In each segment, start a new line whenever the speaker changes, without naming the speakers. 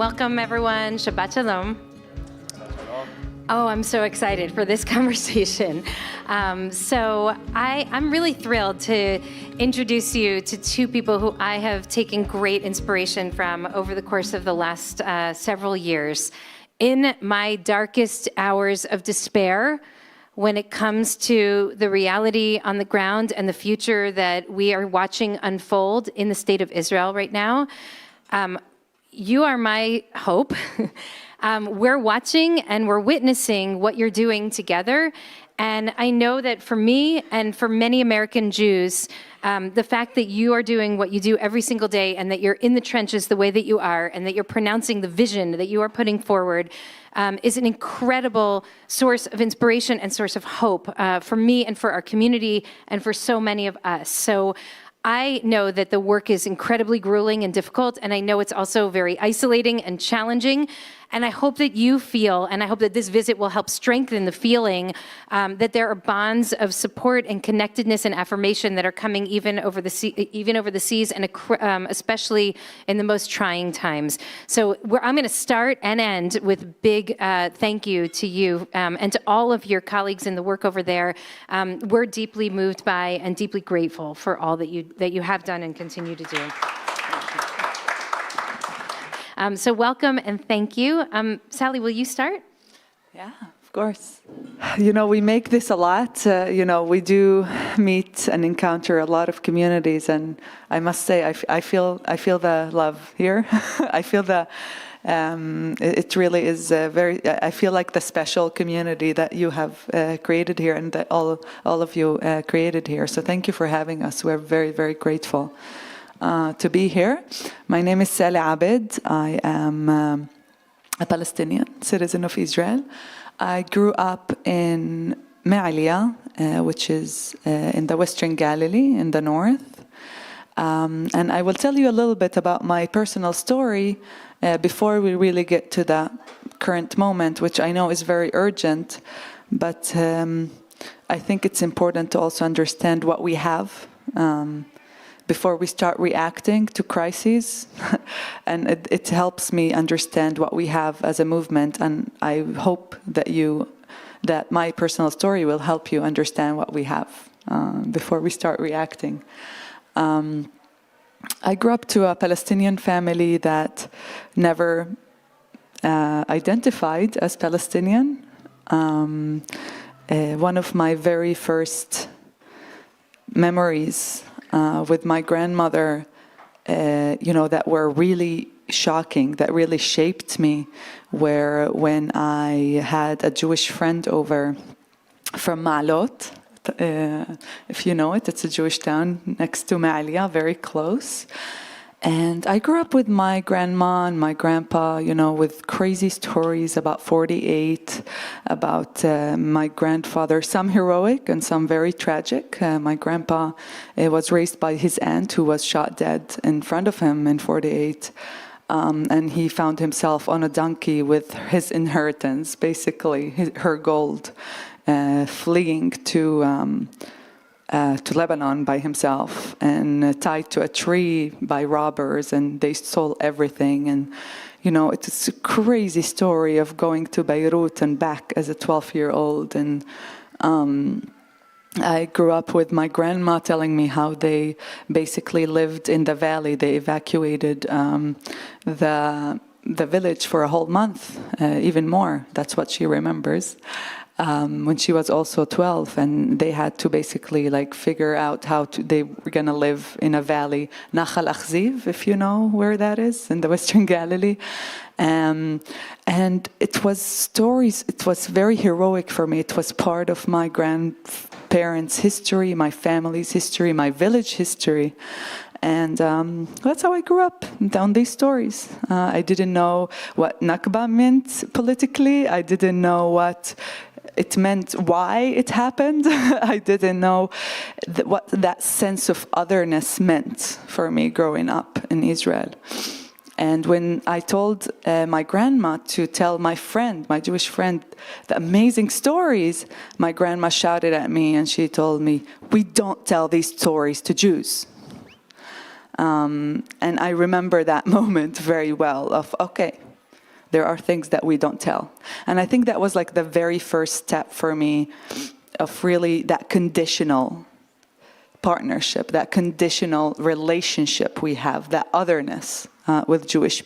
Welcome, everyone. Shabbat Shalom. Oh, I'm so excited for this conversation. I'm really thrilled to introduce you to two people who I have taken great inspiration from over the course of the last several years. In my darkest hours of despair, when it comes to the reality on the ground and the future that we are watching unfold in the state of Israel right now, you are my hope. We're watching and we're witnessing what you're doing together. And I know that for me and for many American Jews, the fact that you are doing what you do every single day and that you're in the trenches the way that you are and that you're pronouncing the vision that you are putting forward is an incredible source of inspiration and source of hope for me and for our community and for so many of us. So I know that the work is incredibly grueling and difficult, and I know it's also very isolating and challenging. And I hope that you feel, and I hope that this visit will help strengthen the feeling that there are bonds of support and connectedness and affirmation that are coming even over the seas, and especially in the most trying times. So I'm going to start and end with big thank you to you and to all of your colleagues in the work over there. We're deeply moved by and deeply grateful for all that you have done and continue to do. So welcome and thank you. Sally, will you start?
Yeah, of course. You know, we make this a lot. We do meet and encounter a lot of communities, and I must say, I feel the love here. I feel it really is I feel like the special community that you have created here and that all of you created here. So thank you for having us. We're very, very grateful to be here. My name is Sally Abed. I am a Palestinian citizen of Israel. I grew up in Me'alia, which is in the Western Galilee in the north. And I will tell you a little bit about my personal story before we really get to the current moment, which I know is very urgent. But I think it's important to also understand what we have before we start reacting to crises. And it helps me understand what we have as a movement. And I hope that my personal story will help you understand what we have before we start reacting. I grew up to a Palestinian family that never identified as Palestinian. One of my very first memories with my grandmother, that were really shocking, that really shaped me, were when I had a Jewish friend over from Ma'alot. If you know it, it's a Jewish town next to Me'alia, very close. And I grew up with my grandma and my grandpa, with crazy stories about 48, about my grandfather, some heroic and some very tragic. My grandpa was raised by his aunt who was shot dead in front of him in 48. And he found himself on a donkey with his inheritance, basically, her gold, fleeing to Lebanon by himself and tied to a tree by robbers, and they stole everything. And it's a crazy story of going to Beirut and back as a 12-year-old. And I grew up with my grandma telling me how they basically lived in the valley. They evacuated the village for a whole month, even more. That's what she remembers. When she was also 12, and they had to basically figure out they were going to live in a valley, Nachal Achziv, if you know where that is, in the Western Galilee. And it was stories, it was very heroic for me. It was part of my grandparents' history, my family's history, my village history. And that's how I grew up, on these stories. I didn't know what Nakba meant politically. I didn't know what it meant, why it happened. I didn't know what that sense of otherness meant for me growing up in Israel. And when I told my grandma to tell my Jewish friend, the amazing stories, my grandma shouted at me and she told me, "We don't tell these stories to Jews." And I remember that moment very well of, okay, There are things that we don't tell. And I think that was like the very first step for me of really that conditional partnership, that conditional relationship we have, that otherness with Jewish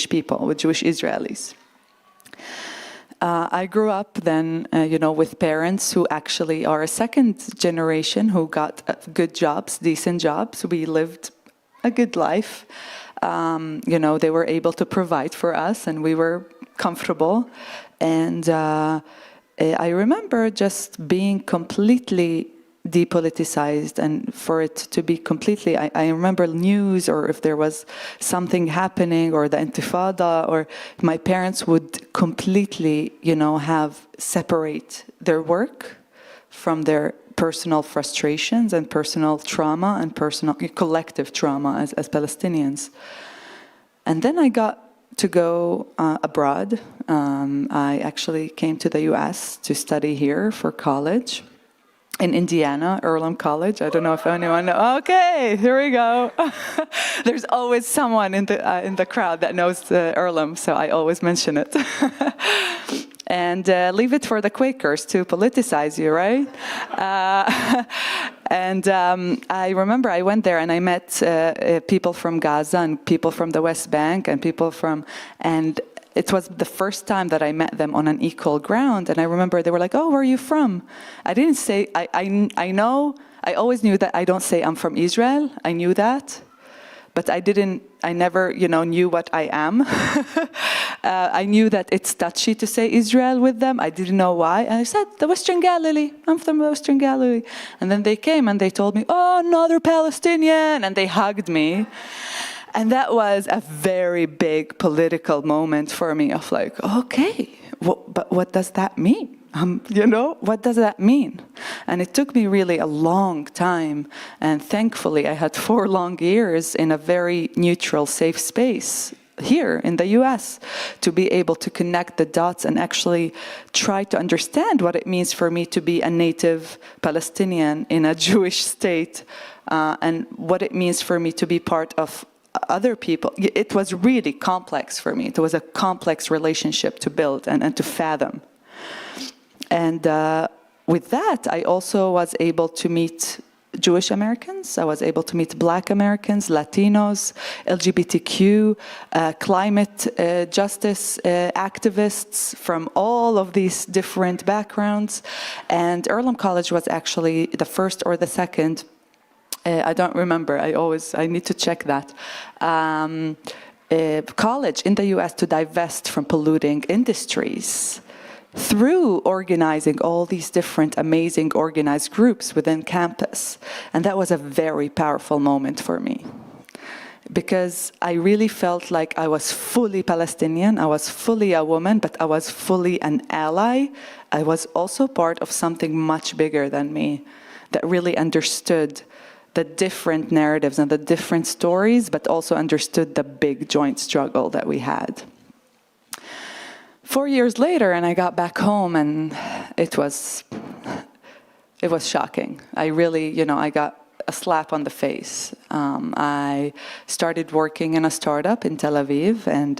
people, with Jewish Israelis. I grew up then, with parents who actually are a second generation who got good jobs, decent jobs. We lived a good life. They were able to provide for us, and we were comfortable. And I remember just being completely depoliticized, and for it to be completely, I remember news, or if there was something happening, or the Intifada, or my parents would completely, have separate their work from their personal frustrations and personal trauma and personal collective trauma as Palestinians. And then I got to go abroad. I actually came to the US to study here for college in Indiana, Earlham College. I don't know if anyone knows. Okay, here we go. There's always someone in the crowd that knows Earlham, so I always mention it. And leave it for the Quakers to politicize you, right? And I remember I went there and I met people from Gaza and people from the West Bank and and it was the first time that I met them on an equal ground. And I remember they were like, "Oh, where are you from?" I didn't say, I always knew that I don't say I'm from Israel. I knew that. But I never, knew what I am. I knew that it's touchy to say Israel with them. I didn't know why. And I said, the Western Galilee. I'm from the Western Galilee. And then they came and they told me, "Oh, another Palestinian." And they hugged me. And that was a very big political moment for me of like, okay, but what does that mean? What does that mean? And it took me really a long time. And thankfully, I had 4 long years in a very neutral, safe space here in the US to be able to connect the dots and actually try to understand what it means for me to be a native Palestinian in a Jewish state, and what it means for me to be part of other people. It was really complex for me. It was a complex relationship to build and to fathom. And with that, I also was able to meet Jewish Americans. I was able to meet Black Americans, Latinos, LGBTQ, climate justice activists from all of these different backgrounds. And Earlham College was actually the first or the second, I don't remember, I need to check that, college in the US to divest from polluting industries through organizing all these different amazing organized groups within campus. And that was a very powerful moment for me, because I really felt like I was fully Palestinian, I was fully a woman, but I was fully an ally. I was also part of something much bigger than me that really understood the different narratives and the different stories, but also understood the big joint struggle that we had. 4 years later, and I got back home, and it was shocking. I really, I got a slap on the face. I started working in a startup in Tel Aviv, and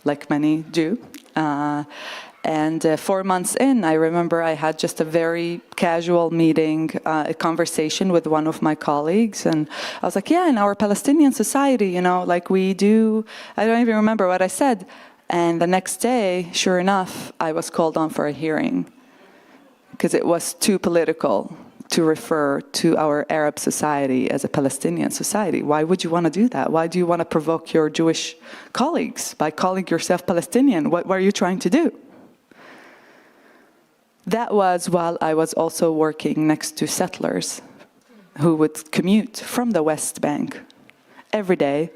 like many do. And 4 months in, I remember I had just a very casual meeting, a conversation with one of my colleagues. And I was like, yeah, in our Palestinian society, like we do, I don't even remember what I said. And the next day, sure enough, I was called on for a hearing because it was too political to refer to our Arab society as a Palestinian society. Why would you want to do that? Why do you want to provoke your Jewish colleagues by calling yourself Palestinian? What are you trying to do? That was while I was also working next to settlers who would commute from the West Bank every day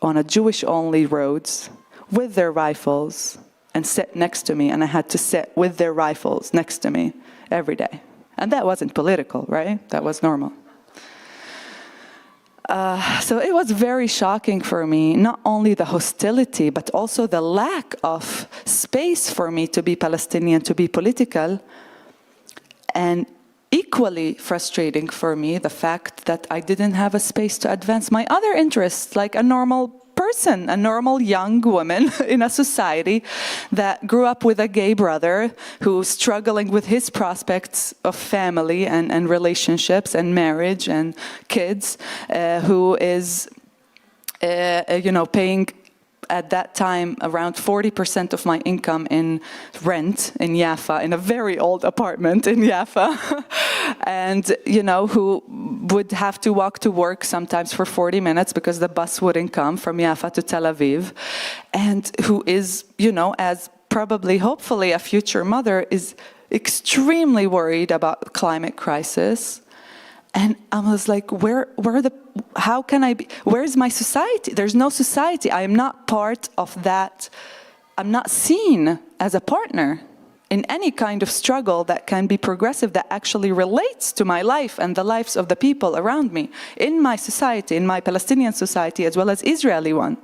on a Jewish-only roads with their rifles and sit next to me, and I had to sit with their rifles next to me every day. And that wasn't political, right? That was normal. So it was very shocking for me, not only the hostility, but also the lack of space for me to be Palestinian, to be political. And equally frustrating for me, the fact that I didn't have a space to advance my other interests like a normal person, a normal young woman in a society that grew up with a gay brother who's struggling with his prospects of family and relationships and marriage and kids, who is, paying at that time around 40% of my income in rent in Jaffa, in a very old apartment in Jaffa, and who would have to walk to work sometimes for 40 minutes because the bus wouldn't come from Jaffa to Tel Aviv, and who is, as probably, hopefully, a future mother, is extremely worried about climate crisis. And I was like, how can I be, where's my society? There's no society. I am not part of that. I'm not seen as a partner in any kind of struggle that can be progressive, that actually relates to my life and the lives of the people around me, in my society, in my Palestinian society, as well as Israeli one.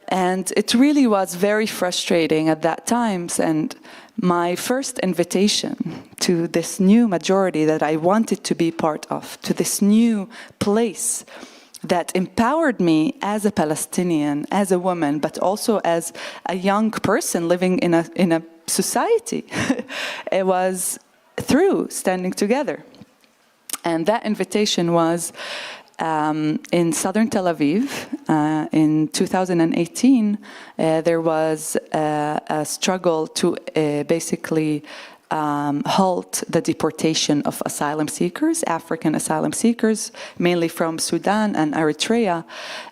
And it really was very frustrating at that time. And my first invitation to this new majority that I wanted to be part of, to this new place that empowered me as a Palestinian, as a woman, but also as a young person living in a society, it was through Standing Together. And that invitation was in southern Tel Aviv. In 2018, there was a struggle to basically halt the deportation of asylum seekers, African asylum seekers, mainly from Sudan and Eritrea.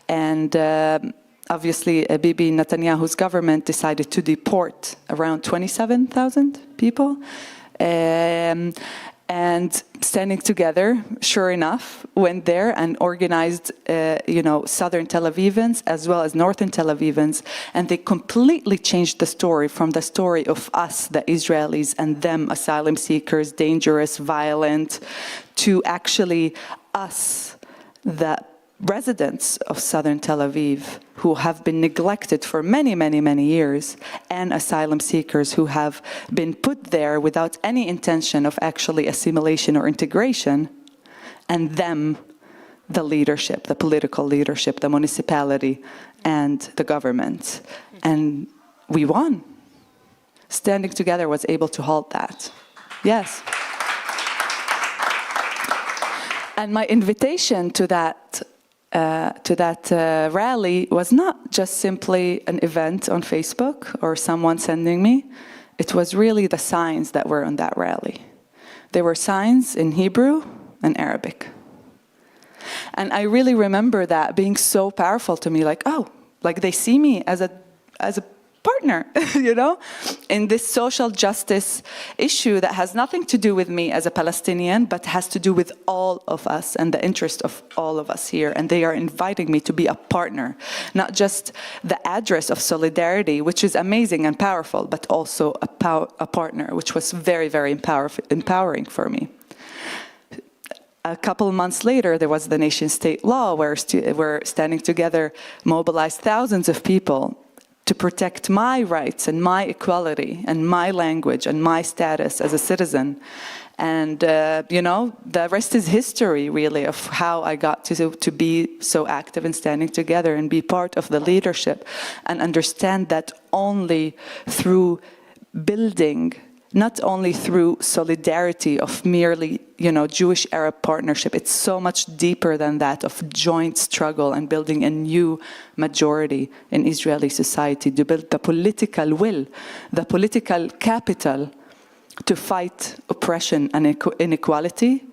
And obviously, Bibi Netanyahu's government decided to deport around 27,000 people. And Standing Together, sure enough, went there and organized, southern Tel Avivans as well as northern Tel Avivans, and they completely changed the story from the story of us, the Israelis, and them, asylum seekers, dangerous, violent, to actually us, the residents of southern Tel Aviv, who have been neglected for many, many, many years, and asylum seekers who have been put there without any intention of actually assimilation or integration, and them, the leadership, the political leadership, the municipality, and the government. And we won. Standing Together was able to halt that. Yes. And my invitation to that rally was not just simply an event on Facebook or someone sending me. It was really the signs that were on that rally. There were signs in Hebrew and Arabic. And I really remember that being so powerful to me, like they see me as a partner, in this social justice issue that has nothing to do with me as a Palestinian, but has to do with all of us and the interest of all of us here. And they are inviting me to be a partner, not just the address of solidarity, which is amazing and powerful, but also a partner, which was very, very empowering for me. A couple of months later, there was the nation-state law where Standing Together mobilized thousands of people to protect my rights and my equality and my language and my status as a citizen. And, the rest is history, really, of how I got to be so active in Standing Together and be part of the leadership and understand that only through building, not only through solidarity of merely, Jewish-Arab partnership. It's so much deeper than that, of joint struggle and building a new majority in Israeli society, to build the political will, the political capital to fight oppression and inequality,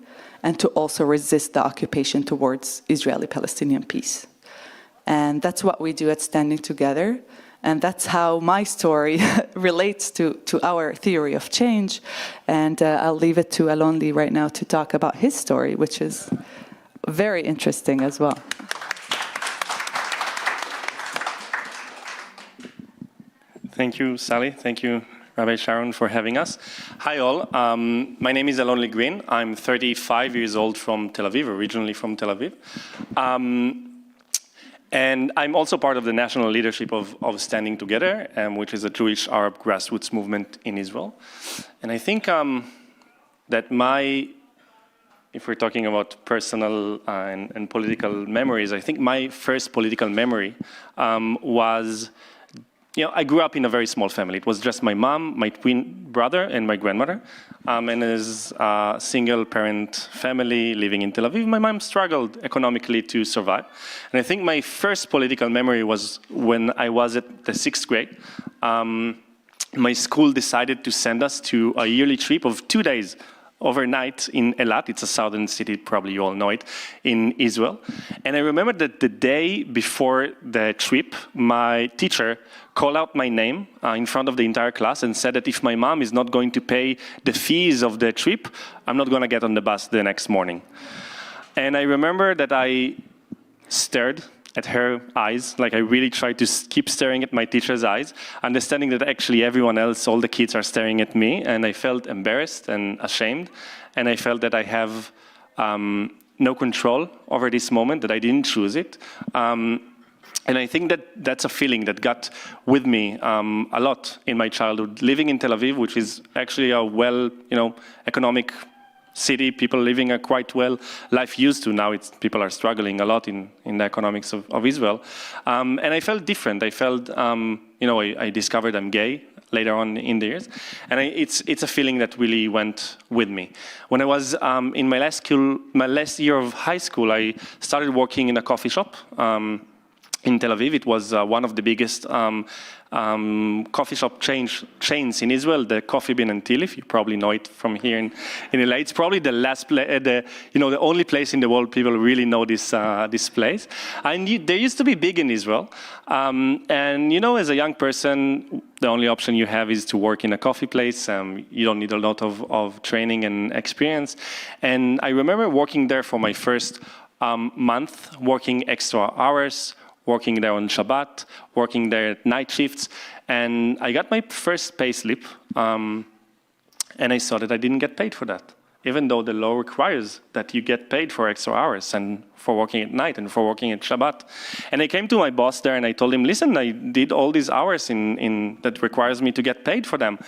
and to also resist the occupation towards Israeli-Palestinian peace. And that's what we do at Standing Together. And that's how my story relates to our theory of change. And I'll leave it to Alon-Lee right now to talk about his story, which is very interesting as well.
Thank you, Sally. Thank you, Rabbi Sharon, for having us. Hi, all. My name is Alon-Lee Green. I'm 35 years old from Tel Aviv, originally from Tel Aviv. And I'm also part of the national leadership of Standing Together, which is a Jewish Arab grassroots movement in Israel. And I think that my if we're talking about personal and political memories, I think my first political memory was, I grew up in a very small family. It was just my mom, my twin brother, and my grandmother. And as a single-parent family living in Tel Aviv, my mom struggled economically to survive. And I think my first political memory was when I was at the 6th grade. My school decided to send us to a yearly trip of 2 days overnight in Eilat. It's a southern city, probably you all know it, in Israel. And I remember that the day before the trip, my teacher called out my name in front of the entire class and said that if my mom is not going to pay the fees of the trip, I'm not going to get on the bus the next morning. And I remember that I stared at her eyes, like I really tried to keep staring at my teacher's eyes, understanding that actually everyone else, all the kids are staring at me, and I felt embarrassed and ashamed, and I felt that I have no control over this moment, that I didn't choose it. And I think that that's a feeling that got with me a lot in my childhood. Living in Tel Aviv, which is actually a economic city, people living a quite well life used to. Now people are struggling a lot in the economics of Israel. And I felt different. I felt, I discovered I'm gay later on in the years. And it's a feeling that really went with me. When I was in my last year of high school, I started working in a coffee shop in Tel Aviv. It was one of the biggest coffee shop chains in Israel, the Coffee Bean and Tea Leaf. You probably know it from here in LA. It's probably the the only place in the world people really know this place. And they used to be big in Israel. And as a young person, the only option you have is to work in a coffee place. You don't need a lot of training and experience. And I remember working there for my first month, working extra hours, working there on Shabbat, working there at night shifts, and I got my first pay slip, and I saw that I didn't get paid for that, even though the law requires that you get paid for extra hours and for working at night and for working at Shabbat. And I came to my boss there and I told him, listen, I did all these hours in that requires me to get paid for them.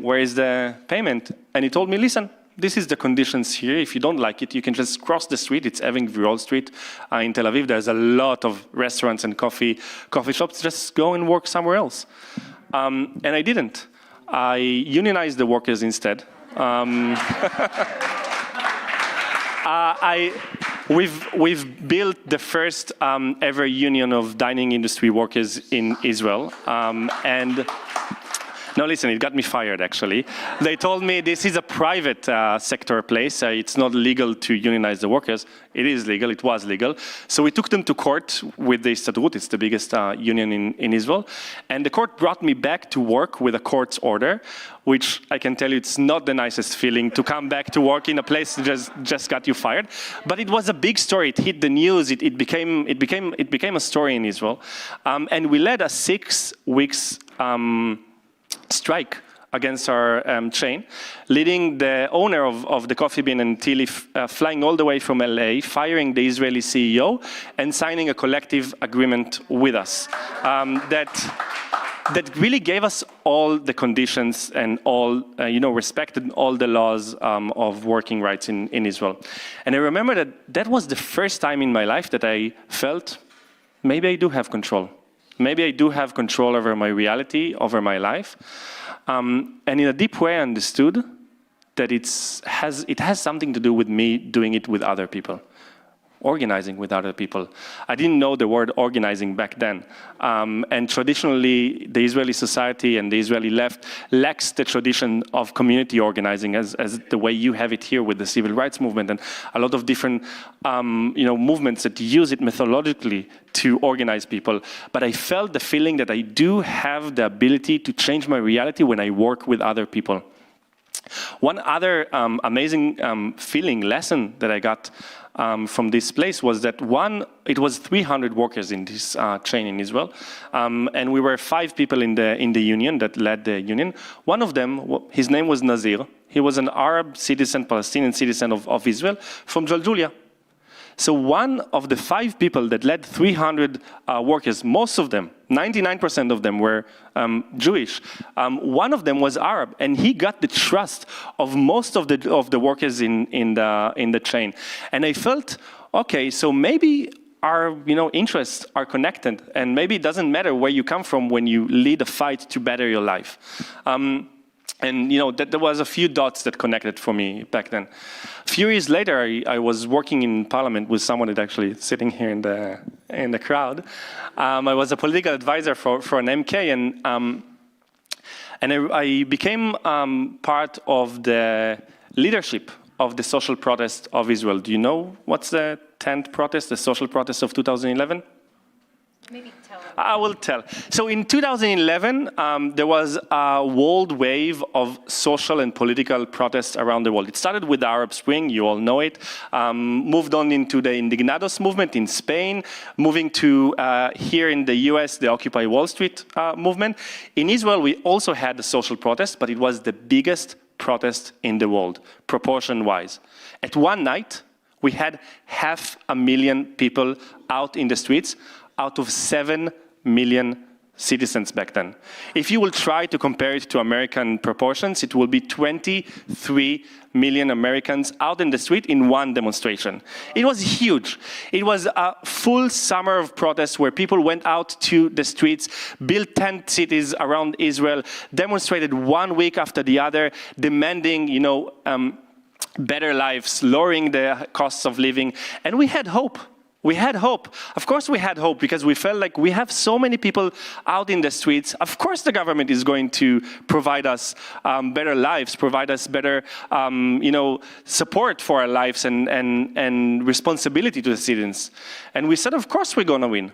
Where is the payment? And he told me, listen, this is the conditions here. If you don't like it, you can just cross the street. It's Eving Virol Street in Tel Aviv. There's a lot of restaurants and coffee shops. Just go and work somewhere else. And I didn't. I unionized the workers instead. We've built the first ever union of dining industry workers in Israel. No, listen, it got me fired, actually. They told me this is a private sector place. It's not legal to unionize the workers. It is legal. It was legal. So we took them to court with the Histadrut. It's the biggest union in Israel. And the court brought me back to work with a court's order, which I can tell you it's not the nicest feeling to come back to work in a place that just got you fired. But it was a big story. It hit the news. It became a story in Israel. And we led a 6 weeks strike against our chain, leading the owner of the Coffee Bean and Tea Leaf flying all the way from LA, firing the Israeli CEO, and signing a collective agreement with us that really gave us all the conditions and all, respected all the laws of working rights in Israel. And I remember that was the first time in my life that I felt maybe I do have control. Maybe I do have control over my reality, over my life. And in a deep way, I understood that it has something to do with me doing it with other people, organizing with other people. I didn't know the word organizing back then. And traditionally, the Israeli society and the Israeli left lacks the tradition of community organizing as the way you have it here with the civil rights movement and a lot of different movements that use it methodologically to organize people. But I felt the feeling that I do have the ability to change my reality when I work with other people. One other amazing lesson that I got from this place was that it was 300 workers in this chain in Israel, and we were 5 people in the union that led the union. One of them, his name was Nazir. He was an Arab citizen, Palestinian citizen of Israel from Jaljulia. So one of the 5 people that led 300 workers, most of them, 99% of them were Jewish. One of them was Arab, and he got the trust of most of the workers in the chain. And I felt, okay, so maybe our interests are connected, and maybe it doesn't matter where you come from when you lead a fight to better your life. And there was a few dots that connected for me back then. A few years later, I was working in Parliament with someone that actually sitting here in the crowd. I was a political advisor for an MK, and I became part of the leadership of the social protest of Israel. Do you know what's the 10th protest, the social protest of 2011?
Maybe tell.
I will tell. So in 2011, there was a world wave of social and political protests around the world. It started with the Arab Spring, you all know it, moved on into the Indignados movement in Spain, moving to here in the US, the Occupy Wall Street movement. In Israel, we also had the social protest, but it was the biggest protest in the world, proportion-wise. At one night, we had 500,000 people out in the streets, out of 7 million citizens back then. If you will try to compare it to American proportions, it will be 23 million Americans out in the street in one demonstration. It was huge. It was a full summer of protests where people went out to the streets, built tent cities around Israel, demonstrated one week after the other, demanding, better lives, lowering the costs of living, and we had hope. We had hope. Of course we had hope because we felt like we have so many people out in the streets. Of course the government is going to provide us better lives, provide us better support for our lives and responsibility to the citizens. And we said, of course we're going to win.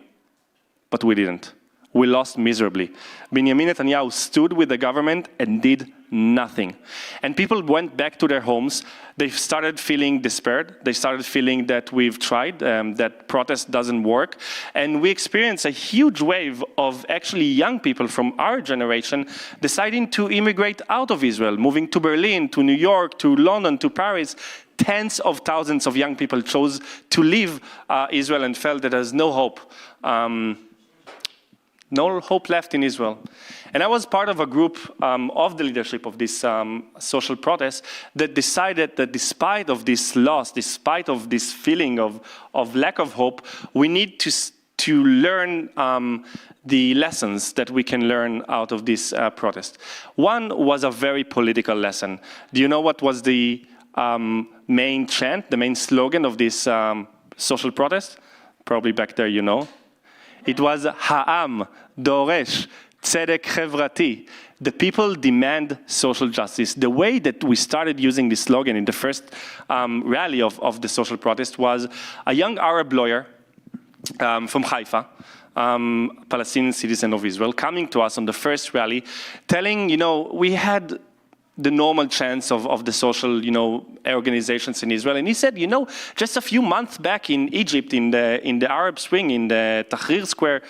But we didn't. We lost miserably. Benjamin Netanyahu stood with the government and did nothing. And people went back to their homes. They started feeling despaired. They started feeling that we've tried, that protest doesn't work. And we experienced a huge wave of actually young people from our generation deciding to immigrate out of Israel, moving to Berlin, to New York, to London, to Paris. Tens of thousands of young people chose to leave Israel and felt that there's no hope. No hope left in Israel. And I was part of a group of the leadership of this social protest that decided that despite of this loss, despite of this feeling of lack of hope, we need to learn the lessons that we can learn out of this protest. One was a very political lesson. Do you know what was the main chant, the main slogan of this social protest? Probably back there you know. It was Ha'am Doresh Tzedek Chevrati. The people demand social justice. The way that we started using this slogan in the first rally of the social protest was a young Arab lawyer from Haifa, Palestinian citizen of Israel, coming to us on the first rally, telling, we had the normal chance of the social, organizations in Israel. And he said, just a few months back in Egypt, in the Arab Spring, in the Tahrir Square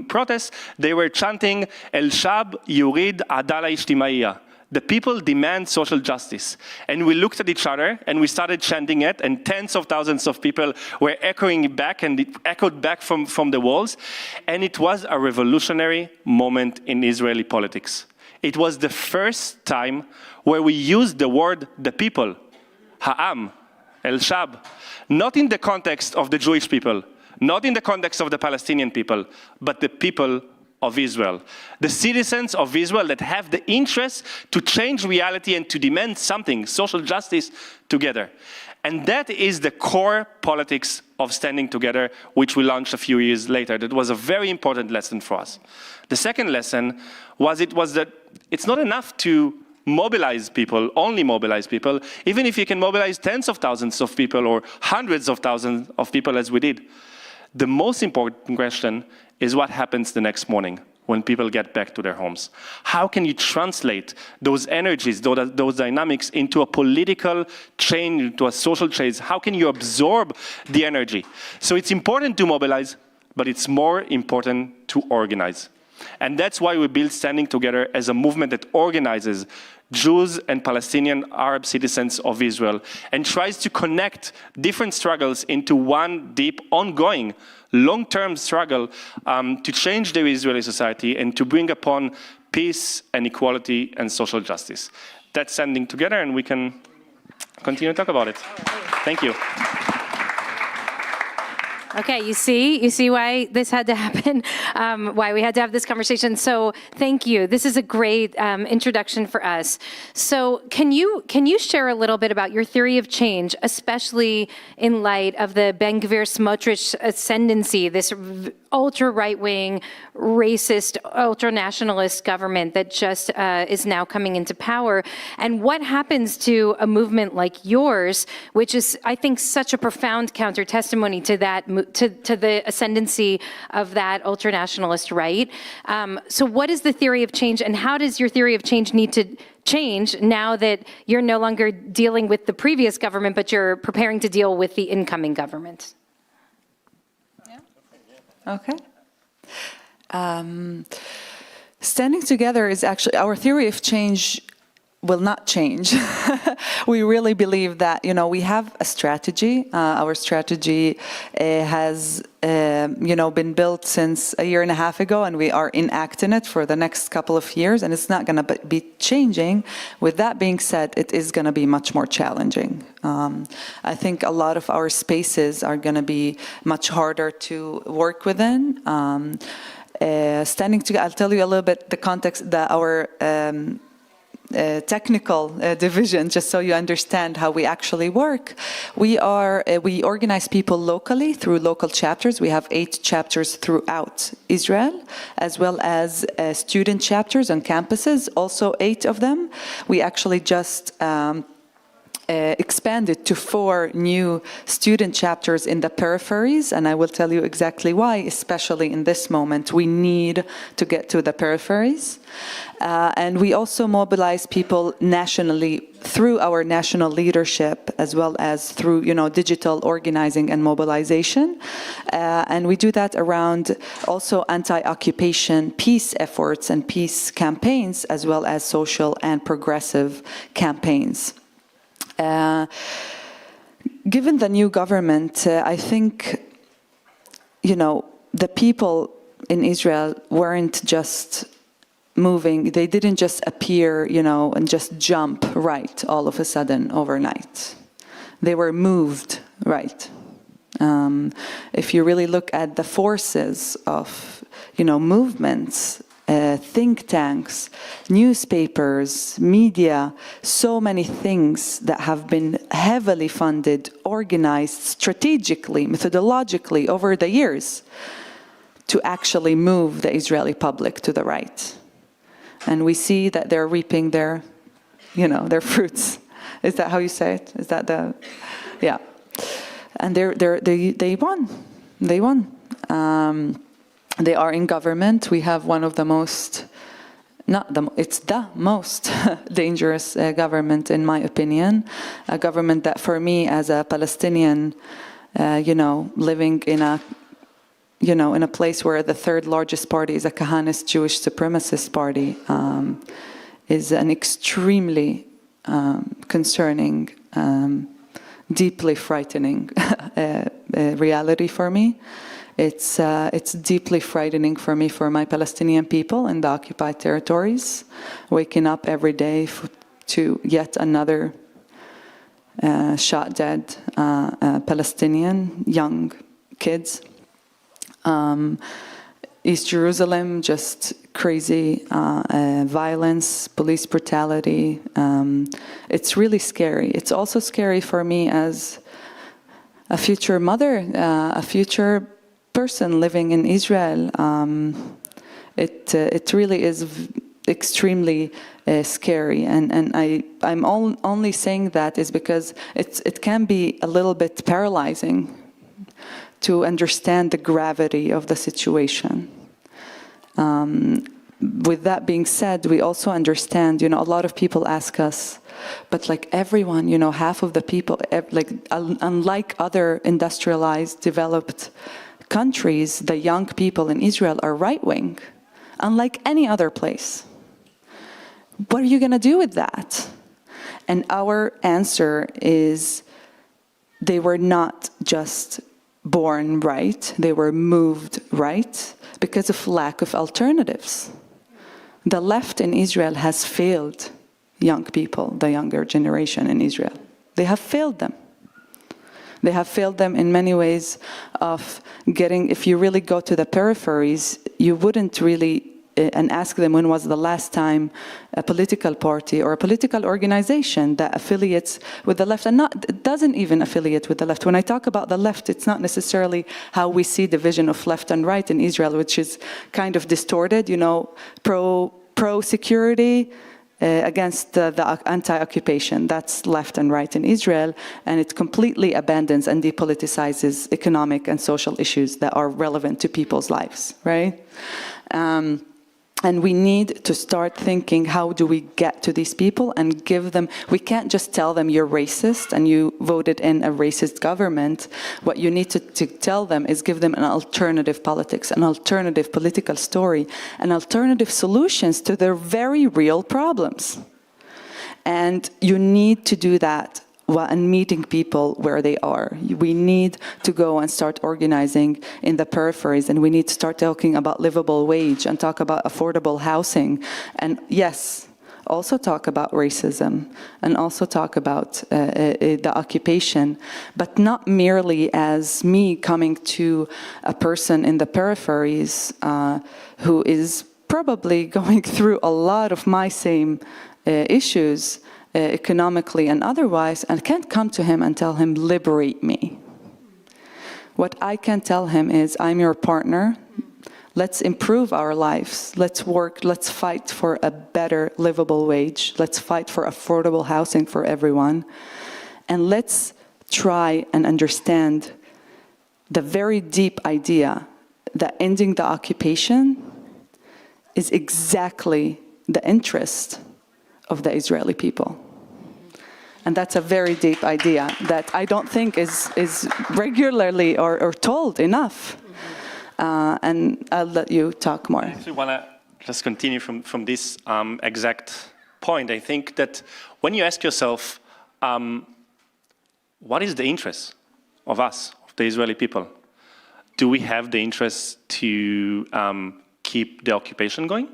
protests, they were chanting, El Shab Yurid Adala Ijtimaiya. The people demand social justice. And we looked at each other and we started chanting it, and tens of thousands of people were echoing it back, and it echoed back from the walls. And it was a revolutionary moment in Israeli politics. It was the first time where we used the word the people, Ha'am, El Shab, not in the context of the Jewish people, not in the context of the Palestinian people, but the people of Israel. The citizens of Israel that have the interest to change reality and to demand something, social justice, together. And that is the core politics of standing together, which we launched a few years later. That was a very important lesson for us. The second lesson was that it's not enough to mobilize people, only mobilize people, even if you can mobilize tens of thousands of people or hundreds of thousands of people as we did. The most important question is what happens the next morning when people get back to their homes. How can you translate those energies, those dynamics into a political change, into a social change? How can you absorb the energy? So it's important to mobilize, but it's more important to organize. And that's why we built Standing Together as a movement that organizes Jews and Palestinian Arab citizens of Israel and tries to connect different struggles into one deep, ongoing, long-term struggle to change the Israeli society and to bring upon peace and equality and social justice. That's Standing Together, and we can continue to talk about it. Thank you.
Okay, you see why this had to happen, why we had to have this conversation. So thank you. This is a great introduction for us. So can you share a little bit about your theory of change, especially in light of the Ben Gvir Smotrich ascendancy, this ultra right-wing, racist, ultra-nationalist government that just is now coming into power, and what happens to a movement like yours, which is, I think, such a profound counter-testimony to that, to the ascendancy of that ultra-nationalist right. So what is the theory of change, and how does your theory of change need to change now that you're no longer dealing with the previous government, but you're preparing to deal with the incoming government?
Okay. Standing Together is actually, our theory of change will not change. We really believe that, we have a strategy. Our strategy has, been built since a year and a half ago, and we are enacting it for the next couple of years, and it's not going to be changing. With that being said, it is going to be much more challenging. I think a lot of our spaces are going to be much harder to work within. Standing Together, I'll tell you a little bit the context that our technical division, just so you understand how we actually work. We organize people locally through local chapters. We have 8 chapters throughout Israel, as well as student chapters on campuses, also 8 of them. We actually just expanded to 4 new student chapters in the peripheries, and I will tell you exactly why, especially in this moment. We need to get to the peripheries. And we also mobilize people nationally through our national leadership, as well as through, digital organizing and mobilization. And we do that around also anti-occupation peace efforts and peace campaigns, as well as social and progressive campaigns. Given the new government, I think, the people in Israel weren't just moving. They didn't just appear, and just jump right all of a sudden overnight. They were moved right. If you really look at the forces of, movements, think tanks, newspapers, media, so many things that have been heavily funded, organized strategically, methodologically over the years to actually move the Israeli public to the right. And we see that they're reaping their fruits. Is that how you say it? Is that yeah. And they won. They won. They are in government. We have one of the most, it's the most dangerous government, in my opinion. A government that, for me, as a Palestinian, living in a, in a place where the 3rd largest party is a Kahanist Jewish supremacist party, is an extremely concerning, deeply frightening reality for me. It's deeply frightening for me, for my Palestinian people in the occupied territories, waking up every day to yet another shot dead Palestinian young kids. East Jerusalem, just crazy violence, police brutality. It's really scary. It's also scary for me as a future mother, a future person living in Israel. It really is extremely scary, and I'm only saying that is because it can be a little bit paralyzing to understand the gravity of the situation. With that being said, we also understand, a lot of people ask us, but like everyone, half of the people, unlike other industrialized, developed countries, the young people in Israel are right-wing. unlike any other place. What are you going to do with that? And our answer is they were not just born right, they were moved right because of lack of alternatives. The left in Israel has failed young people, the younger generation in Israel. They have failed them. They have failed them in many ways of getting, if you really go to the peripheries, you wouldn't really and ask them when was the last time a political party or a political organization that affiliates with the left and doesn't even affiliate with the left. When I talk about the left, it's not necessarily how we see division of left and right in Israel, which is kind of distorted, pro-security against the anti-occupation. That's left and right in Israel, and it completely abandons and depoliticizes economic and social issues that are relevant to people's lives, right? And we need to start thinking, how do we get to these people and give them, we can't just tell them you're racist and you voted in a racist government. What you need to tell them is give them an alternative politics, an alternative political story, and alternative solutions to their very real problems. And you need to do that and meeting people where they are. We need to go and start organizing in the peripheries, and we need to start talking about livable wage and talk about affordable housing. And yes, also talk about racism and also talk about the occupation, but not merely as me coming to a person in the peripheries who is probably going through a lot of my same issues, economically and otherwise, and can't come to him and tell him, liberate me. What I can tell him is, I'm your partner. Let's improve our lives. Let's work. Let's fight for a better livable wage. Let's fight for affordable housing for everyone. And let's try and understand the very deep idea that ending the occupation is exactly the interest of the Israeli people. And that's a very deep idea that I don't think is regularly or told enough. And I'll let you talk more.
I actually want to just continue from this exact point. I think that when you ask yourself, what is the interest of us, of the Israeli people? Do we have the interest to keep the occupation going?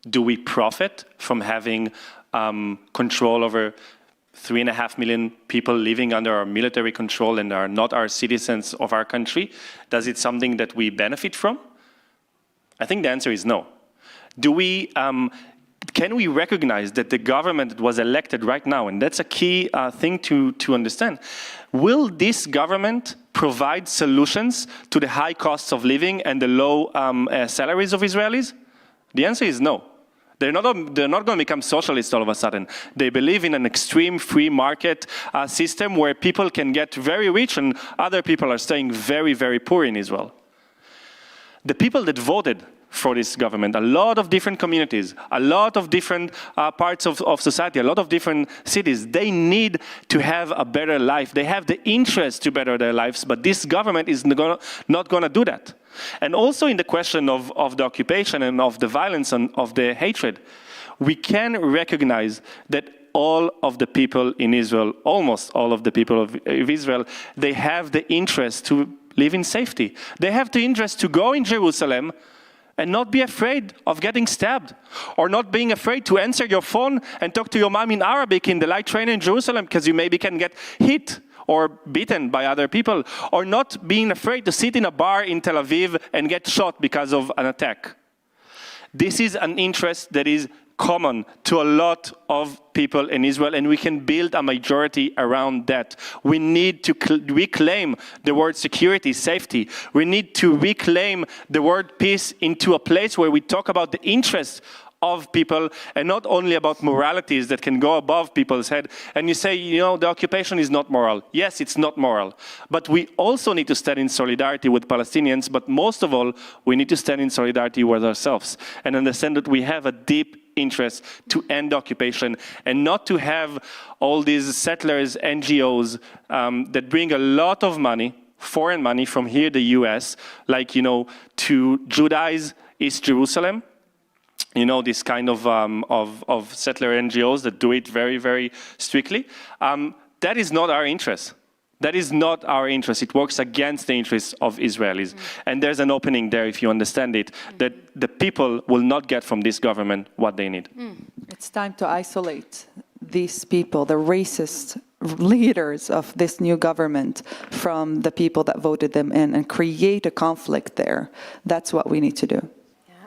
Do we profit from having control over 3.5 million people living under our military control and are not our citizens of our country? Does it something that we benefit from? I think the answer is no. Do we, can we recognize that the government that was elected right now, and that's a key thing to understand, will this government provide solutions to the high costs of living and the low salaries of Israelis? The answer is no. They're not going to become socialists all of a sudden. They believe in an extreme free market system where people can get very rich and other people are staying very, very poor in Israel. The people that voted for this government, a lot of different communities, a lot of different parts of society, a lot of different cities, they need to have a better life. They have the interest to better their lives, but this government is not going to do that. And also in the question of the occupation and of the violence and of the hatred, we can recognize that all of the people in Israel, almost all of the people of Israel, they have the interest to live in safety. They have the interest to go in Jerusalem and not be afraid of getting stabbed, or not being afraid to answer your phone and talk to your mom in Arabic in the light train in Jerusalem because you maybe can get hit or beaten by other people, or not being afraid to sit in a bar in Tel Aviv and get shot because of an attack. This is an interest that is common to a lot of people in Israel, and we can build a majority around that. We need to reclaim the word security, safety. We need to reclaim the word peace into a place where we talk about the interests of people and not only about moralities that can go above people's head. And you say, the occupation is not moral. Yes, it's not moral. But we also need to stand in solidarity with Palestinians, but most of all, we need to stand in solidarity with ourselves and understand that we have a deep interest to end occupation and not to have all these settlers, NGOs that bring a lot of money, foreign money from here, the US, to Judaize East Jerusalem, this kind of settler NGOs that do it very, very strictly. That is not our interest. That is not our interest. It works against the interests of Israelis. And there's an opening there, if you understand it, that the people will not get from this government what they need.
It's time to isolate these people, the racist leaders of this new government, from the people that voted them in, and create a conflict there. That's what we need to do.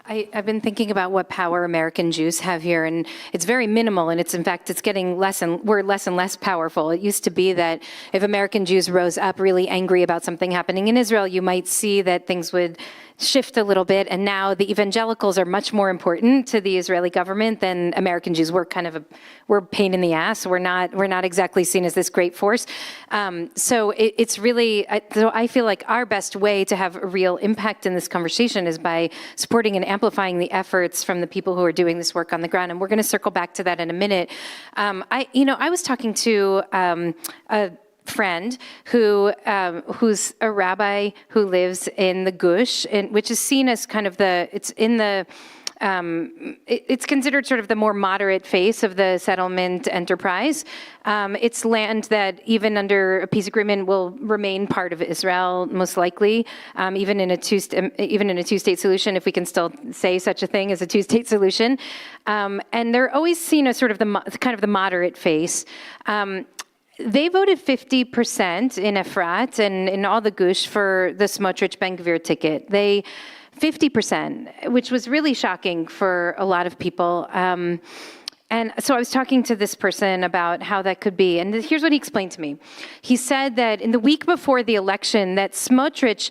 I've been thinking about what power American Jews have here, and it's very minimal, and it's getting we're less and less powerful. It used to be that if American Jews rose up really angry about something happening in Israel, you might see that things would shift a little bit, and now the evangelicals are much more important to the Israeli government than American Jews. We're we're a pain in the ass. We're not exactly seen as this great force. So it's really, so I feel like our best way to have a real impact in this conversation is by supporting and amplifying the efforts from the people who are doing this work on the ground. And we're going to circle back to that in a minute. I was talking to a friend who's a rabbi who lives in the Gush, which is seen as kind of it's considered sort of the more moderate face of the settlement enterprise. It's land that even under a peace agreement will remain part of Israel, most likely, even in a two-state solution, if we can still say such a thing as a two-state solution. And they're always seen as sort of the moderate face. They voted 50% in Efrat and in all the Gush for the Smotrich-Ben Gvir ticket. 50%, which was really shocking for a lot of people. And so I was talking to this person about how that could be. And here's what he explained to me. He said that in the week before the election, that Smotrich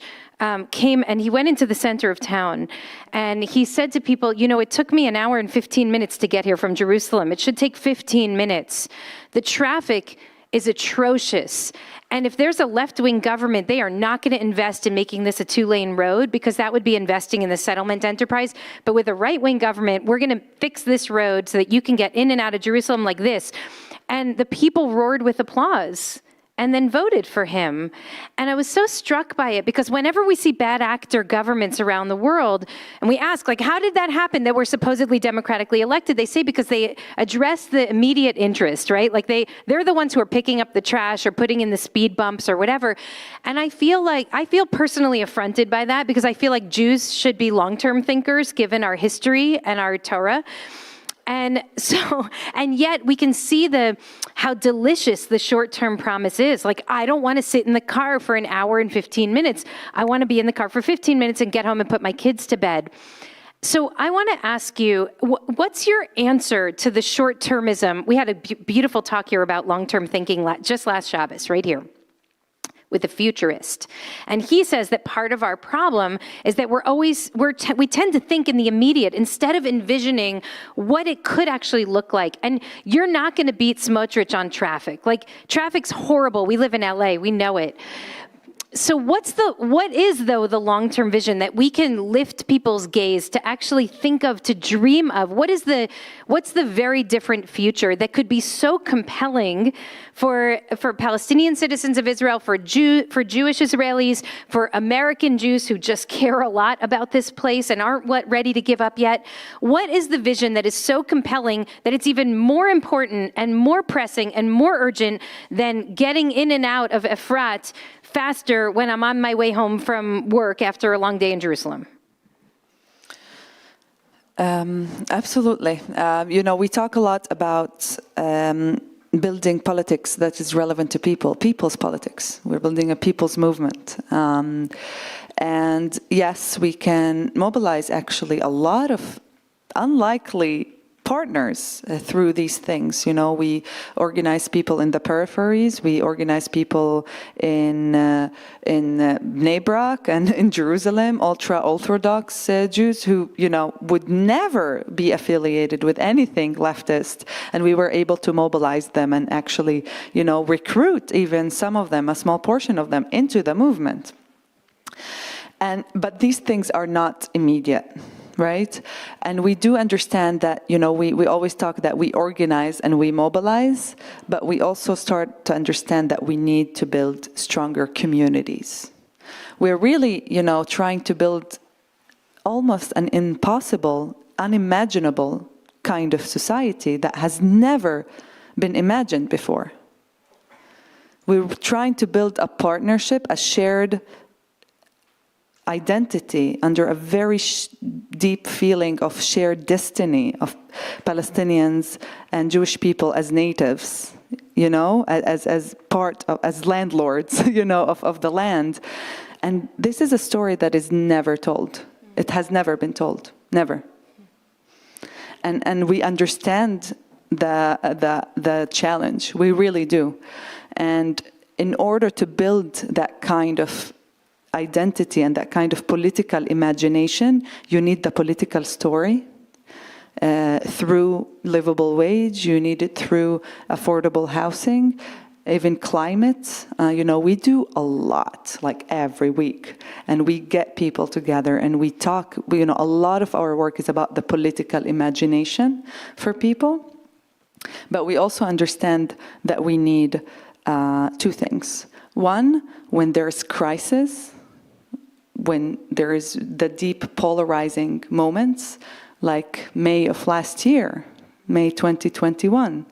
came and he went into the center of town. And he said to people, it took me an hour and 15 minutes to get here from Jerusalem. It should take 15 minutes. The traffic is atrocious. And if there's a left-wing government, they are not going to invest in making this a two-lane road, because that would be investing in the settlement enterprise. But with a right-wing government, we're going to fix this road so that you can get in and out of Jerusalem like this. And the people roared with applause and then voted for him. And I was so struck by it, because whenever we see bad actor governments around the world, and we ask, how did that happen that we're supposedly democratically elected? They say because they address the immediate interest, right? They're the ones who are picking up the trash or putting in the speed bumps or whatever. And I feel personally affronted by that, because I feel like Jews should be long-term thinkers given our history and our Torah. And yet we can see how delicious the short-term promise is. I don't want to sit in the car for an hour and 15 minutes. I want to be in the car for 15 minutes and get home and put my kids to bed. So I want to ask you, what's your answer to the short-termism? We had a beautiful talk here about long-term thinking just last Shabbos, right here, with a futurist. And he says that part of our problem is that we tend to think in the immediate instead of envisioning what it could actually look like. And you're not going to beat Smotrich on traffic. Traffic's horrible. We live in LA. We know it. So what is the long-term vision that we can lift people's gaze to actually think of, to dream of? What's the very different future that could be so compelling for Palestinian citizens of Israel, for Jewish Israelis, for American Jews who just care a lot about this place and aren't ready to give up yet? What is the vision that is so compelling that it's even more important and more pressing and more urgent than getting in and out of Efrat faster when I'm on my way home from work after a long day in Jerusalem?
Absolutely. We talk a lot about building politics that is relevant to people's politics. We're building a people's movement. And yes, we can mobilize actually a lot of unlikely partners through these things. We organize people in the peripheries. We organize people in Bnei Brak and in Jerusalem, ultra-Orthodox Jews who, would never be affiliated with anything leftist. And we were able to mobilize them and actually, recruit even some of them, a small portion of them, into the movement. But these things are not immediate. Right? And we do understand that, we always talk that we organize and we mobilize, but we also start to understand that we need to build stronger communities. We're really, trying to build almost an impossible unimaginable kind of society that has never been imagined before. We're trying to build a partnership, a shared identity under a very deep feeling of shared destiny of Palestinians and Jewish people as natives, as part of, as landlords, of the land. And this is a story that is never told. It has never been told, never. And we understand the challenge, we really do. And in order to build that kind of identity and that kind of political imagination, you need the political story through livable wage, you need it through affordable housing, even climate. We do a lot, like every week, and we get people together and we talk. A lot of our work is about the political imagination for people, but we also understand that we need two things. One, when there's crisis, when there is the deep polarizing moments, like May of last year, May 2021.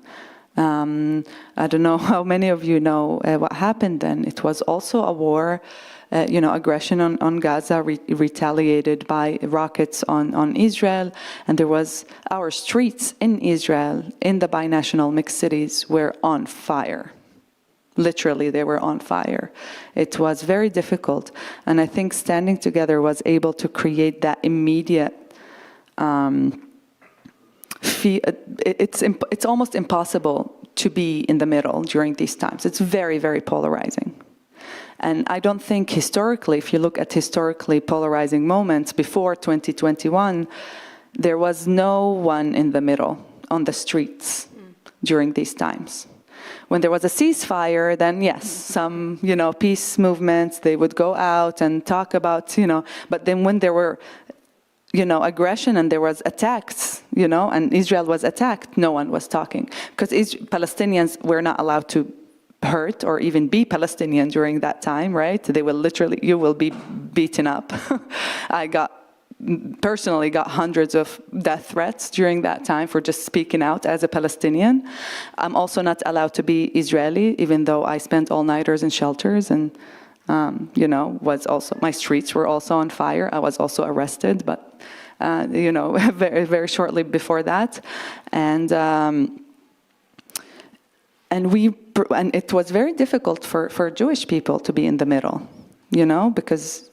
I don't know how many of you know what happened then. It was also a war, aggression on Gaza, retaliated by rockets on Israel. And there was our streets in Israel, in the binational mixed cities, were on fire. Literally, they were on fire. It was very difficult. And I think standing together was able to create that immediate it's almost impossible to be in the middle during these times. It's very, very polarizing. And I don't think historically, if you look at historically polarizing moments before 2021, there was no one in the middle on the streets during these times. When there was a ceasefire, then yes, some, peace movements, they would go out and talk about, but then when there were, aggression and there was attacks, and Israel was attacked, no one was talking. Because Palestinians were not allowed to hurt or even be Palestinian during that time, right? You will be beaten up. I personally got hundreds of death threats during that time for just speaking out as a Palestinian. I'm also not allowed to be Israeli, even though I spent all-nighters in shelters and, my streets were also on fire. I was also arrested, but, very, very shortly before that. And it was very difficult for Jewish people to be in the middle. Because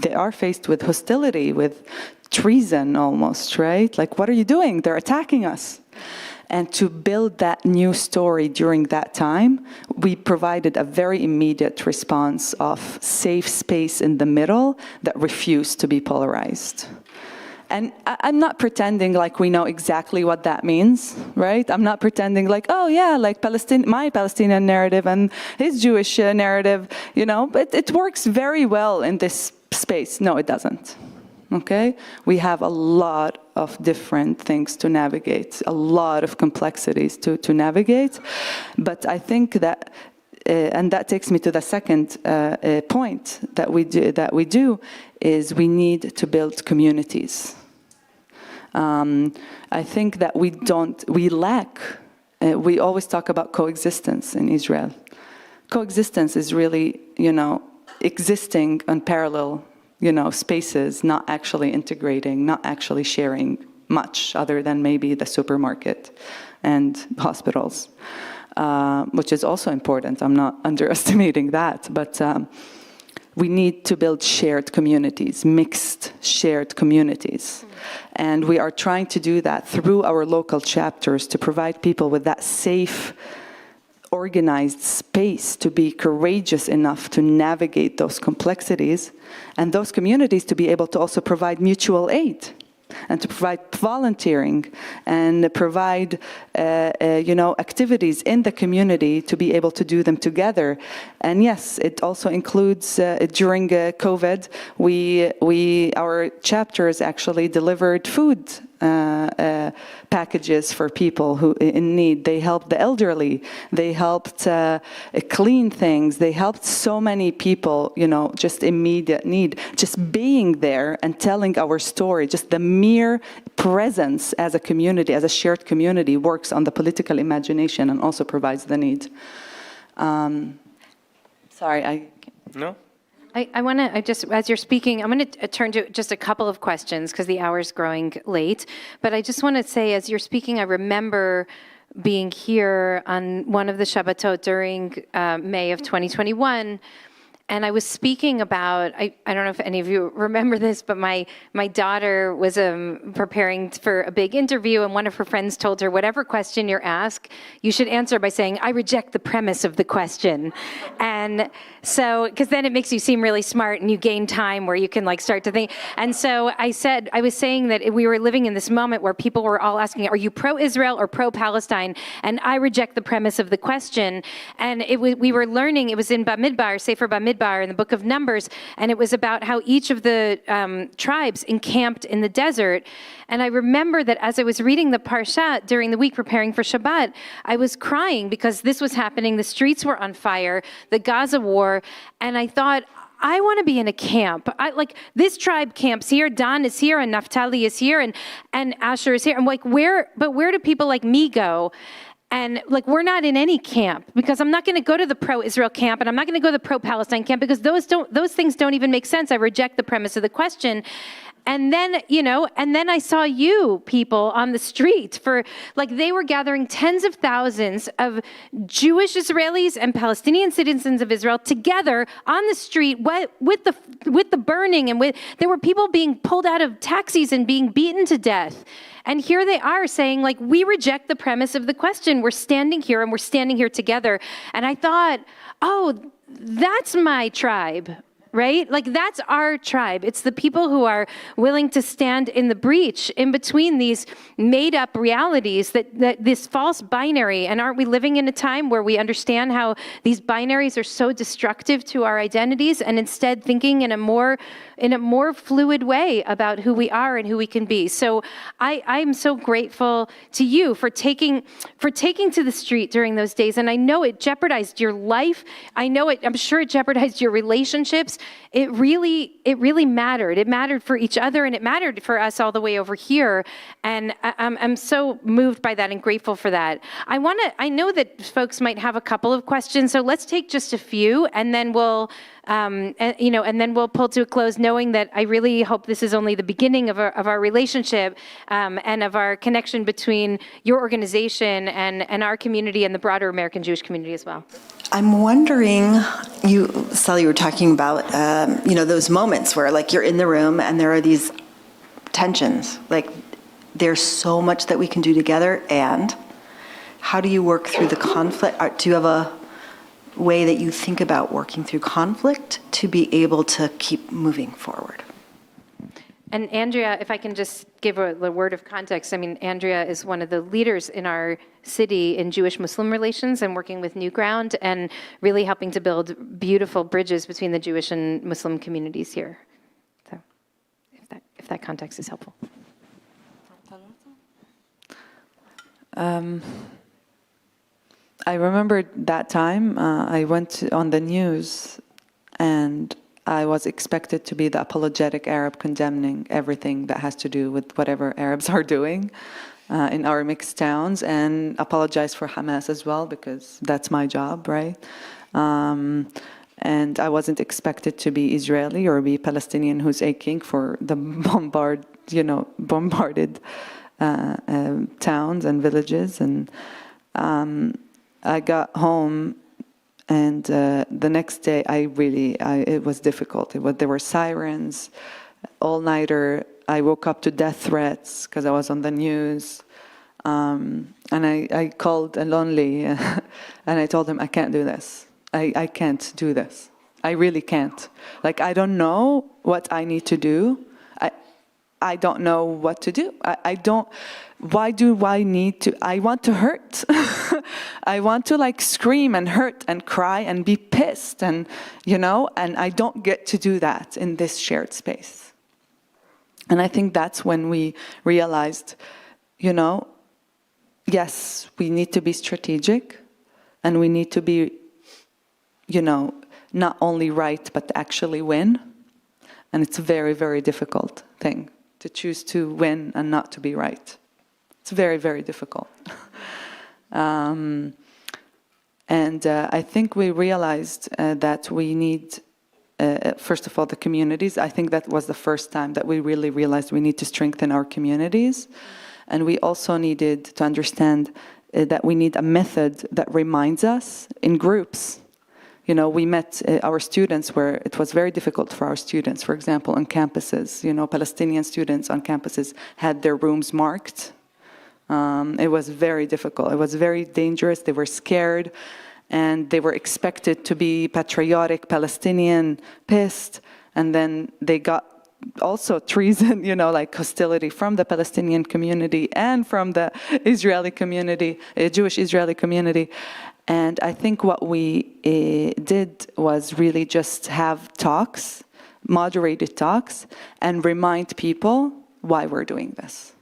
they are faced with hostility, with treason almost, right? Like, what are you doing? They're attacking us. And to build that new story during that time, we provided a very immediate response of safe space in the middle that refused to be polarized. And I'm not pretending like we know exactly what that means, right? I'm not pretending like, oh yeah, like my Palestinian narrative and his Jewish narrative, but it works very well in this space. No, it doesn't, okay? We have a lot of different things to navigate, a lot of complexities to navigate. But I think that, and that takes me to the second point that we do, is we need to build communities. I think that we lack, we always talk about coexistence in Israel. Coexistence is really, existing on parallel, spaces, not actually integrating, not actually sharing much other than maybe the supermarket and hospitals, which is also important. I'm not underestimating that, but we need to build shared communities, mixed shared communities. And we are trying to do that through our local chapters to provide people with that safe, organized space to be courageous enough to navigate those complexities, and those communities to be able to also provide mutual aid and to provide volunteering and provide activities in the community to be able to do them together. And yes, it also includes during COVID, our chapters actually delivered food packages for people who in need. They helped the elderly. They helped clean things. They helped so many people, you know, just immediate need. Just being there and telling our story, just the mere presence as a community, as a shared community, works on the political imagination and also provides the need. Sorry,
No?
I want to just, as you're speaking, I'm going to turn to just a couple of questions because the hour's growing late. But I just want to say, as you're speaking, I remember being here on one of the Shabbatot during May of 2021. And I was speaking about, I don't know if any of you remember this, but my daughter was preparing for a big interview, and one of her friends told her, whatever question you're asked, you should answer by saying, I reject the premise of the question. And so, because then it makes you seem really smart and you gain time where you can like start to think. And so I was saying that we were living in this moment where people were all asking, are you pro-Israel or pro-Palestine? And I reject the premise of the question. And we were learning, it was in Bamidbar, Sefer Bamidbar, in the book of Numbers, and it was about how each of the tribes encamped in the desert. And I remember that as I was reading the Parsha during the week preparing for Shabbat, I was crying because this was happening. The streets were on fire, the Gaza war, and I thought, I want to be in a camp. This tribe camps here, Dan is here, and Naphtali is here, and Asher is here. I'm like, where do people like me go? And like, we're not in any camp, because I'm not going to go to the pro-Israel camp, and I'm not going to go to the pro-Palestine camp, because those things don't even make sense. I reject the premise of the question. And then, and I saw you people on the street they were gathering tens of thousands of Jewish Israelis and Palestinian citizens of Israel together on the street with the burning, and there were people being pulled out of taxis and being beaten to death. And here they are saying, like, we reject the premise of the question. We're standing here, and we're standing here together. And I thought, oh, that's my tribe, right? Like, that's our tribe. It's the people who are willing to stand in the breach in between these made-up realities, that this false binary. And aren't we living in a time where we understand how these binaries are so destructive to our identities, and instead thinking in a more fluid way about who we are and who we can be? So I'm so grateful to you for taking to the street during those days. And I know it jeopardized your life. I'm sure it jeopardized your relationships. It really mattered. It mattered for each other, and it mattered for us all the way over here. And I'm so moved by that and grateful for that. I know that folks might have a couple of questions, so let's take just a few, and then we'll and then we'll pull to a close, knowing that I really hope this is only the beginning of our relationship, and of our connection between your organization and our community and the broader American Jewish community as well.
I'm wondering, Sally, you were talking about, those moments where, like, you're in the room and there are these tensions. Like, there's so much that we can do together, and how do you work through the conflict? Do you have a way that you think about working through conflict to be able to keep moving forward?
And Andrea, if I can just give a word of context, I mean, Andrea is one of the leaders in our city in Jewish-Muslim relations and working with New Ground and really helping to build beautiful bridges between the Jewish and Muslim communities here. So if that context is helpful.
I remember that time I went on the news, and I was expected to be the apologetic Arab condemning everything that has to do with whatever Arabs are doing in our mixed towns, and apologize for Hamas as well, because that's my job, right? And I wasn't expected to be Israeli or be Palestinian who's aching for the bombarded towns and villages. And I got home, and the next day it was difficult. There were sirens, all-nighter. I woke up to death threats because I was on the news. And I called Alon-Lee and I told him, I can't do this. I can't do this. I really can't. Like, I don't know what I need to do. I don't know what to do. Why do I need to? I want to hurt. I want to scream and hurt and cry and be pissed and I don't get to do that in this shared space. And I think that's when we realized, yes, we need to be strategic, and we need to be, not only right, but actually win. And it's a very, very difficult thing to choose to win and not to be right. It's very, very difficult. And I think we realized that we need, first of all, the communities. I think that was the first time that we really realized we need to strengthen our communities. And we also needed to understand that we need a method that reminds us in groups. We met our students where it was very difficult for our students. For example, on campuses, Palestinian students on campuses had their rooms marked. It was very difficult. It was very dangerous. They were scared, and they were expected to be patriotic, Palestinian, pissed, and then they got also treason, like hostility from the Palestinian community and from the Israeli community, Jewish Israeli community. And I think what we did was really just have talks, moderated talks, and remind people why we're doing this.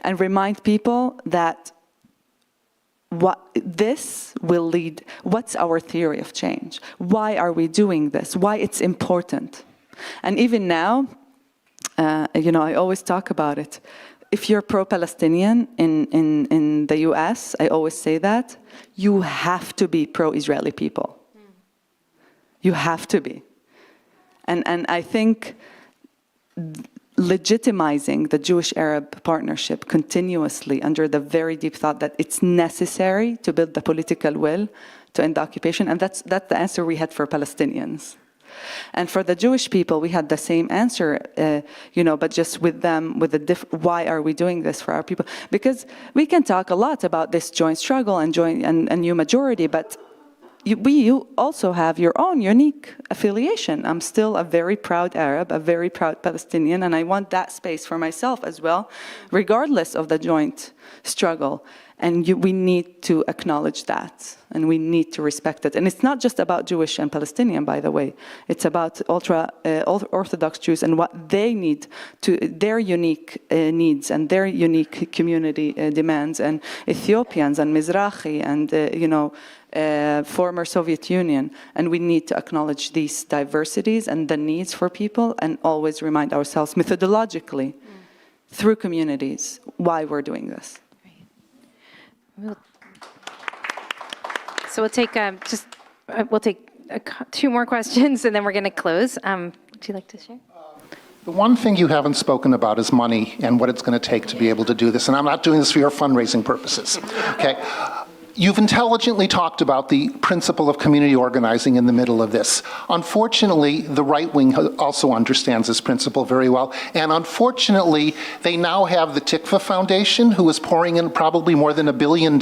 And remind people that what this will lead, what's our theory of change? Why are we doing this? Why it's important? And even now, I always talk about it. If you're pro-Palestinian in the US, I always say that, you have to be pro-Israeli people. You have to be. And I think legitimizing the Jewish-Arab partnership continuously under the very deep thought that it's necessary to build the political will to end the occupation, and that's the answer we had for Palestinians. And for the Jewish people, we had the same answer, but just with them, with why are we doing this for our people? Because we can talk a lot about this joint struggle and new majority, but you also have your own unique affiliation. I'm still a very proud Arab, a very proud Palestinian, and I want that space for myself as well, regardless of the joint struggle. And we need to acknowledge that, and we need to respect it. And it's not just about Jewish and Palestinian, by the way. It's about ultra-Orthodox Jews and what they need, their unique needs and their unique community demands, and Ethiopians and Mizrahi and, former Soviet Union. And we need to acknowledge these diversities and the needs for people, and always remind ourselves methodologically, through communities, why we're doing this.
So we'll take two more questions, and then we're going to close. Would you like to share?
The one thing you haven't spoken about is money and what it's going to take to be able to do this. And I'm not doing this for your fundraising purposes, okay? You've intelligently talked about the principle of community organizing in the middle of this. Unfortunately, the right wing also understands this principle very well. And unfortunately, they now have the Tikva Foundation, who is pouring in probably more than $1 billion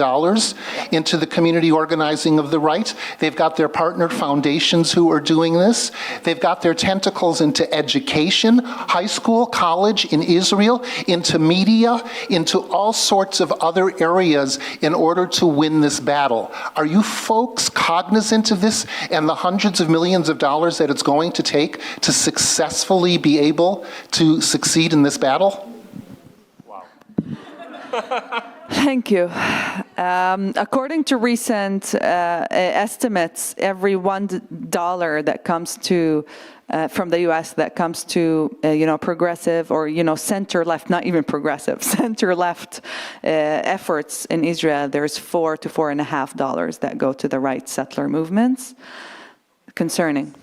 into the community organizing of the right. They've got their partner foundations who are doing this. They've got their tentacles into education, high school, college in Israel, into media, into all sorts of other areas in order to win this battle. Are you folks cognizant of this and the hundreds of millions of dollars that it's going to take to successfully be able to succeed in this battle?
Wow.
Thank you. According to recent estimates, every $1 that comes to from the U.S. that comes to progressive or center-left, not even progressive, center-left efforts in Israel, there's $4 to $4.50 that go to the right settler movements. Concerning,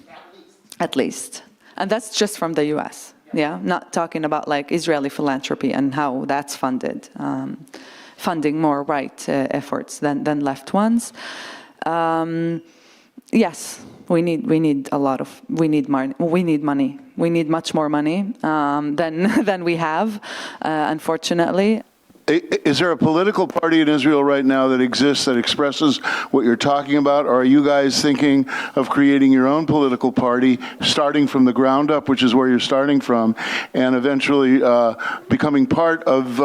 at least, and that's just from the U.S. Yeah, not talking about like Israeli philanthropy and how that's funded, funding more right efforts than left ones. Yes. We need money. We need much more money than we have, unfortunately.
Is there a political party in Israel right now that exists that expresses what you're talking about? Or are you guys thinking of creating your own political party, starting from the ground up, which is where you're starting from, and eventually becoming part of,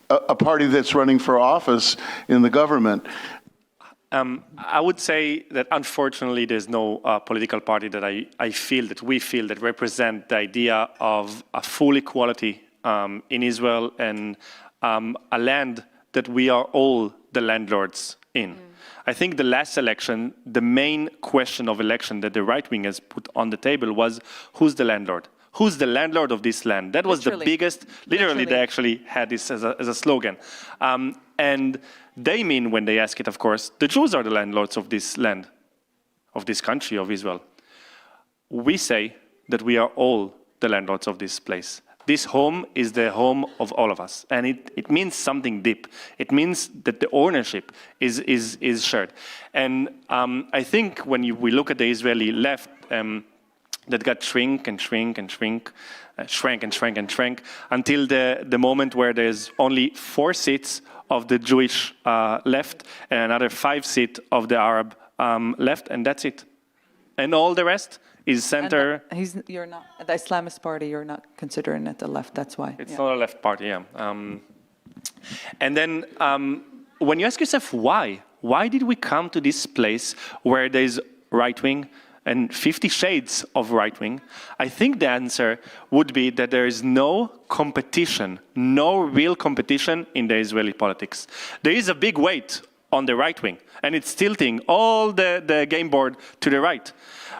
a party that's running for office in the government?
I would say that unfortunately there's no political party that we feel that represent the idea of a full equality in Israel and a land that we are all the landlords in. I think the last election, the main question of election that the right wing has put on the table was, who's the landlord? Who's the landlord of this land? That was the biggest, literally they actually had this as a slogan. And they mean, when they ask it, of course, the Jews are the landlords of this land, of this country, of Israel. We say that we are all the landlords of this place. This home is the home of all of us. And it means something deep. It means that the ownership is shared. And I think when we look at the Israeli left, that got shrank until the moment where there's only 4 seats of the Jewish left and another 5 seats of the Arab left, and that's it. And all the rest is center.
You're not the Islamist party. You're not considering it a left. That's why
it's not a left party. Yeah. And then when you ask yourself why did we come to this place where there's right wing and 50 shades of right wing? I think the answer would be that there is no competition, no real competition in the Israeli politics. There is a big weight on the right wing, and it's tilting all the game board to the right.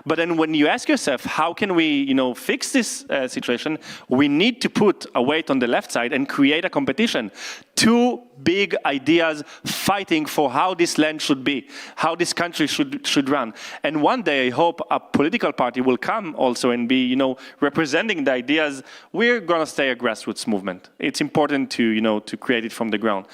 But then when you ask yourself, how can we, fix this situation? We need to put a weight on the left side and create a competition. 2 big ideas fighting for how this land should be, how this country should run. And one day, I hope a political party will come also and be, representing the ideas. We're going to stay a grassroots movement. It's important to create it from the ground.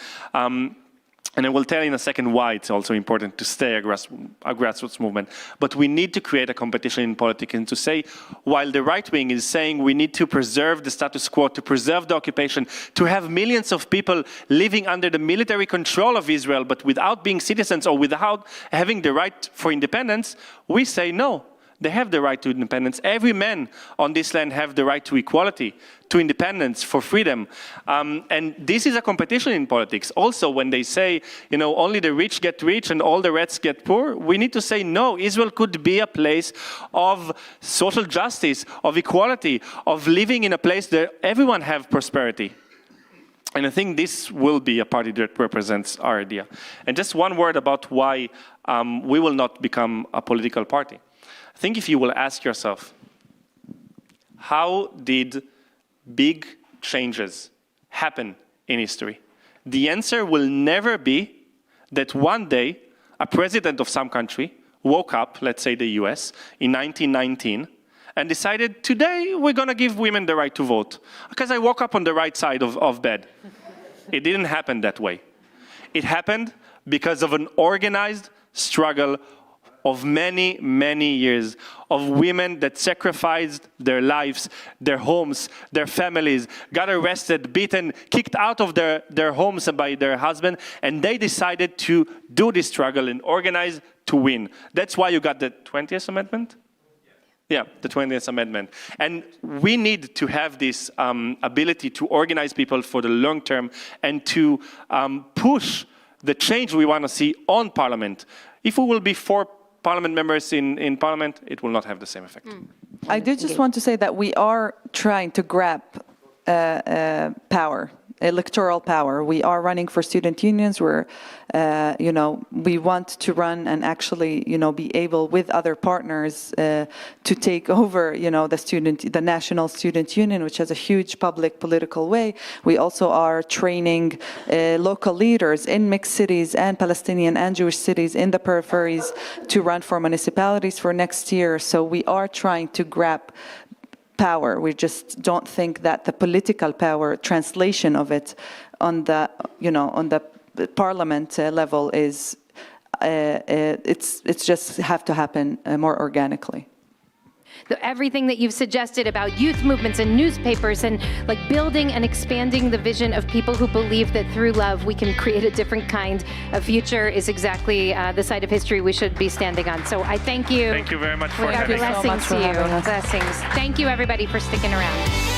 And I will tell you in a second why it's also important to stay a grassroots movement. But we need to create a competition in politics and to say, while the right wing is saying we need to preserve the status quo, to preserve the occupation, to have millions of people living under the military control of Israel, but without being citizens or without having the right for independence, we say no. They have the right to independence. Every man on this land have the right to equality, to independence, for freedom. And this is a competition in politics. Also, when they say, only the rich get rich and all the rest get poor, we need to say, no, Israel could be a place of social justice, of equality, of living in a place that everyone have prosperity. And I think this will be a party that represents our idea. And just one word about why we will not become a political party. I think if you will ask yourself, how did big changes happen in history? The answer will never be that one day a president of some country woke up, let's say the US, in 1919, and decided, today we're going to give women the right to vote, because I woke up on the right side of bed. It didn't happen that way. It happened because of an organized struggle of many, many years of women that sacrificed their lives, their homes, their families, got arrested, beaten, kicked out of their homes by their husband, and they decided to do this struggle and organize to win. That's why you got the 20th Amendment? Yeah, the 20th Amendment. And we need to have this ability to organize people for the long term and to push the change we want to see on Parliament. If we will be 4 Parliament members in Parliament, it will not have the same effect.
I did just want to say that we are trying to grab power, electoral power. We are running for student unions. We're, we want to run and actually, be able with other partners to take over, the National Student Union, which has a huge public political way. We also are training local leaders in mixed cities and Palestinian and Jewish cities in the peripheries to run for municipalities for next year. So we are trying to grab power. We just don't think that the political power translation of it on the parliament level is it's just have to happen more organically.
Everything that you've suggested about youth movements and newspapers and building and expanding the vision of people who believe that through love we can create a different kind of future is exactly the side of history we should be standing on. So I thank you.
Thank you very much for having me.
Blessings to you. Blessings. Thank you everybody for sticking around.